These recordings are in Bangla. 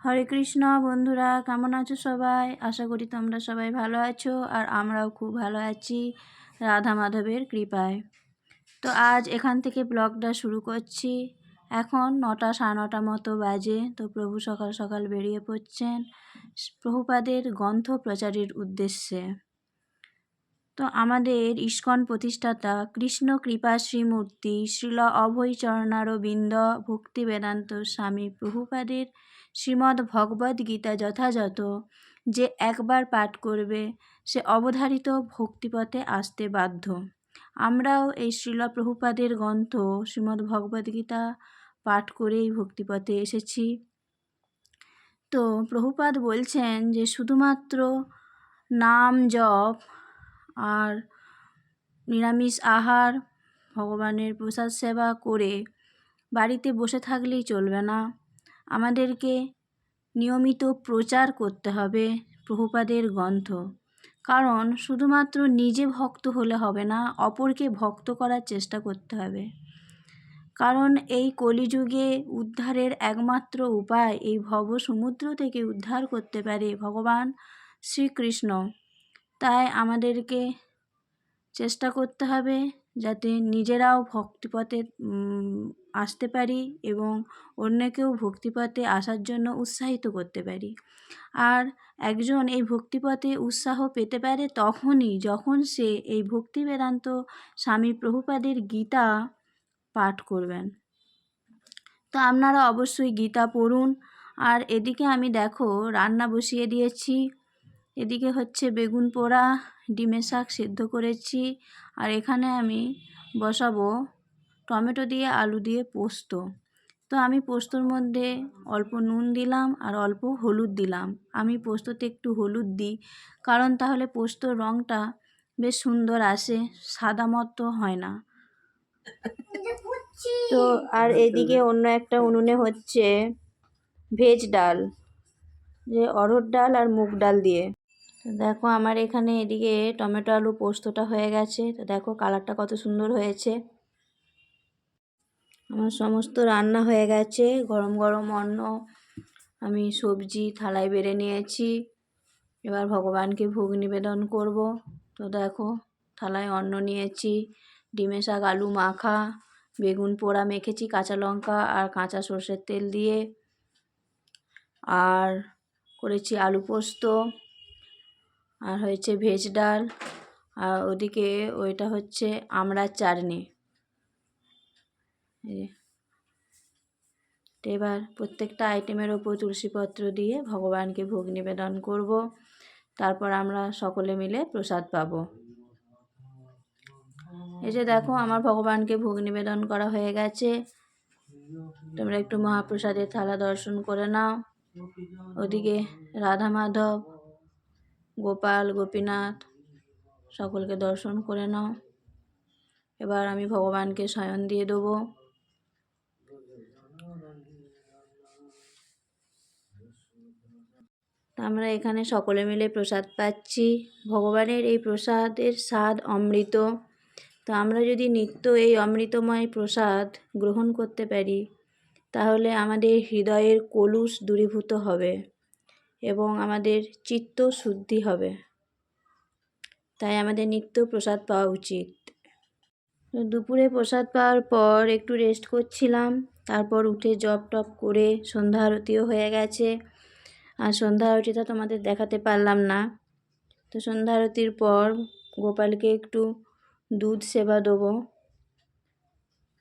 হরে কৃষ্ণ বন্ধুরা, কেমন আছো সবাই? আশা করি তোমরা সবাই ভালো আছো, আর আমরাও খুব ভালো আছি রাধা মাধবের কৃপায়। তো আজ এখান থেকে ব্লগটা শুরু করছি। এখন 9টা 9:30 মতো বাজে। তো প্রভু সকাল সকাল বেরিয়ে পড়ছেন প্রভুপাদের গ্রন্থ প্রচারের উদ্দেশ্যে। তো আমাদের ইস্কন প্রতিষ্ঠাতা কৃষ্ণ কৃপা শ্রীমূর্তি শ্রীল অভয় চরণারবিন্দ ভক্তি বেদান্ত স্বামী প্রভুপাদের শ্রীমদ্ ভগবদ্ গীতা যথাযথ যে একবার পাঠ করবে সে অবধারিত ভক্তিপথে আসতে বাধ্য। আমরাও এই শ্রীল প্রভুপাদের গ্রন্থ শ্রীমদ্ ভগবদ্ গীতা পাঠ করেই ভক্তিপথে এসেছি। তো প্রভুপাদ বলছেন যে শুধুমাত্র নাম জপ আর নিরামিষ আহার, ভগবানের প্রসাদ সেবা করে বাড়িতে বসে থাকলেই চলবে না। আমাদেরকে নিয়মিত প্রচার করতে হবে প্রভুপাদের গ্রন্থ। কারণ শুধুমাত্র নিজে ভক্ত হলে হবে না, অপরকে ভক্ত করার চেষ্টা করতে হবে। কারণ এই কলিযুগে উদ্ধারের একমাত্র উপায়, এই ভব সমুদ্র থেকে উদ্ধার করতে পারে ভগবান শ্রীকৃষ্ণ। তাই আমাদেরকে চেষ্টা করতে হবে যাতে নিজেরাও ভক্তিপথে আসতে পারি এবং অন্যকেও ভক্তিপথে আসার জন্য উৎসাহিত করতে পারি। আর একজন এই ভক্তিপথে উৎসাহ পেতে পারে তখনই যখন সে এই ভক্তি বেদান্ত স্বামী প্রভুপাদের গীতা পাঠ করবেন। তো আপনারা অবশ্যই গীতা পড়ুন। আর এদিকে আমি দেখো রান্না বসিয়ে দিয়েছি। এদিকে হচ্ছে বেগুন পোড়া, ডিমের শাক সিদ্ধ করেছি, আর এখানে আমি বসাবো টমেটো দিয়ে আলু দিয়ে পোস্ত। তো আমি পোস্তর মধ্যে অল্প নুন দিলাম আর অল্প হলুদ দিলাম। আমি পোস্ততে একটু হলুদ দিই, কারণ তাহলে পোস্তর রঙটা বেশ সুন্দর আসে, সাদা মতো হয় না। তো আর এদিকে অন্য একটা উনুনে হচ্ছে ভেজ ডাল, যে অড়হর ডাল আর মুগ ডাল দিয়ে। তো দেখো আমার এখানে এদিকে টমেটো আলু পোস্তটা হয়ে গেছে। তো দেখো কালারটা কত সুন্দর হয়েছে। আমার সমস্ত রান্না হয়ে গেছে। গরম গরম অন্ন, আমি সবজি থালায় বেড়ে নিয়েছি। এবার ভগবানকে ভোগ নিবেদন করব। তো দেখো থালায় অন্ন নিয়েছি, ডিমের শাক আলু মাখা, বেগুন পোড়া মেখেছি কাঁচা লঙ্কা আর কাঁচা সর্ষের তেল দিয়ে, আর করেছি আলু পোস্ত, আর হয়েছে ভেজ ডাল, আর ওদিকে ওইটা হচ্ছে আমড়ার চাটনি। এবার প্রত্যেকটা আইটেমের ওপর তুলসীপত্র দিয়ে ভগবানকে ভোগ নিবেদন করব। তারপর আমরা সকলে মিলে প্রসাদ পাব। এই যে দেখো আমার ভগবানকে ভোগ নিবেদন করা হয়ে গেছে। তোমরা একটু মহাপ্রসাদের থালা দর্শন করে নাও। ওদিকে রাধা মাধব, গোপাল, গোপীনাথ সকলকে দর্শন করে নাও। এবার আমি ভগবানকে শয়ন দিয়ে দেবো। আমরা এখানে সকলে মিলে প্রসাদ পাচ্ছি। ভগবানের এই প্রসাদের স্বাদ অমৃত। তো আমরা যদি নিত্য এই অমৃতময় প্রসাদ গ্রহণ করতে পারি তাহলে আমাদের হৃদয়ের কলুষ দূরীভূত হবে এবং আমাদের চিত্ত শুদ্ধি হবে। তাই আমাদের নিত্য প্রসাদ পাওয়া উচিত। দুপুরে প্রসাদ পাওয়ার পর একটু রেস্ট করছিলাম। তারপর উঠে জপ টপ করে সন্ধ্যা আরতিও হয়ে গেছে। আর সন্ধ্যা আরতিটা তোমাদের দেখাতে পারলাম না। তো সন্ধ্যা আরতির পর গোপালকে একটু দুধ সেবা দেবো।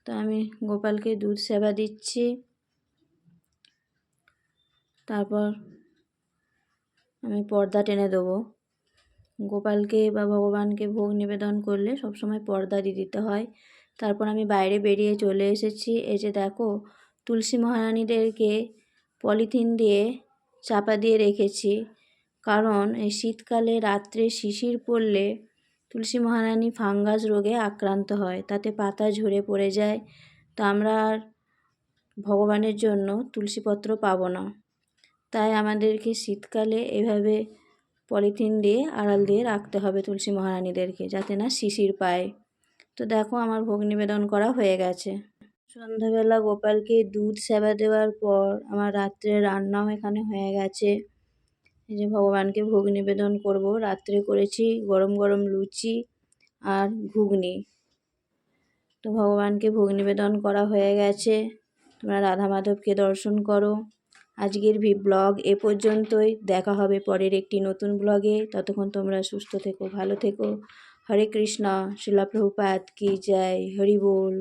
তো আমি গোপালকে দুধ সেবা দিচ্ছি। তারপর আমি পর্দা টেনে দেবো। গোপালকে বা ভগবানকে ভোগ নিবেদন করলে সবসময় পর্দা দিয়ে দিতে হয়। তারপর আমি বাইরে বেরিয়ে চলে এসেছি। এই যে দেখো তুলসী মহারানীদেরকে পলিথিন দিয়ে চাপা দিয়ে রেখেছি, কারণ এই শীতকালে রাত্রে শিশির পড়লে তুলসী মহারানী ফাঙ্গাস রোগে আক্রান্ত হয়, তাতে পাতা ঝরে পড়ে যায়। তো আমরা আর ভগবানের জন্য তুলসীপত্র পাবো না। তাই আমাদেরকে শীতকালে এভাবে পলিথিন দিয়ে আড়াল দিয়ে রাখতে হবে তুলসী মহারানীদেরকে, যাতে না শিশির পায়। তো দেখো আমার ভোগ নিবেদন করা হয়ে গেছে। সন্ধ্যাবেলা গোপালকে দুধ সেবা দেওয়ার পর আমার রাত্রে রান্নাও এখানে হয়ে গেছে। এই যে ভগবানকে ভোগ নিবেদন করব। রাত্রে করেছি গরম গরম লুচি আর ঘুগনি। তো ভগবানকে ভোগ নিবেদন করা হয়ে গেছে। তোমরা রাধা মাধবকে দর্শন করো। আজকের ব্লগ এ পর্যন্তই। দেখা হবে পরের একটি নতুন ব্লগে। ততক্ষণ তোমরা সুস্থ থেকো, ভালো থেকো। হরে কৃষ্ণ। শিলা প্রভুপাদ কি জয়। হরি বল।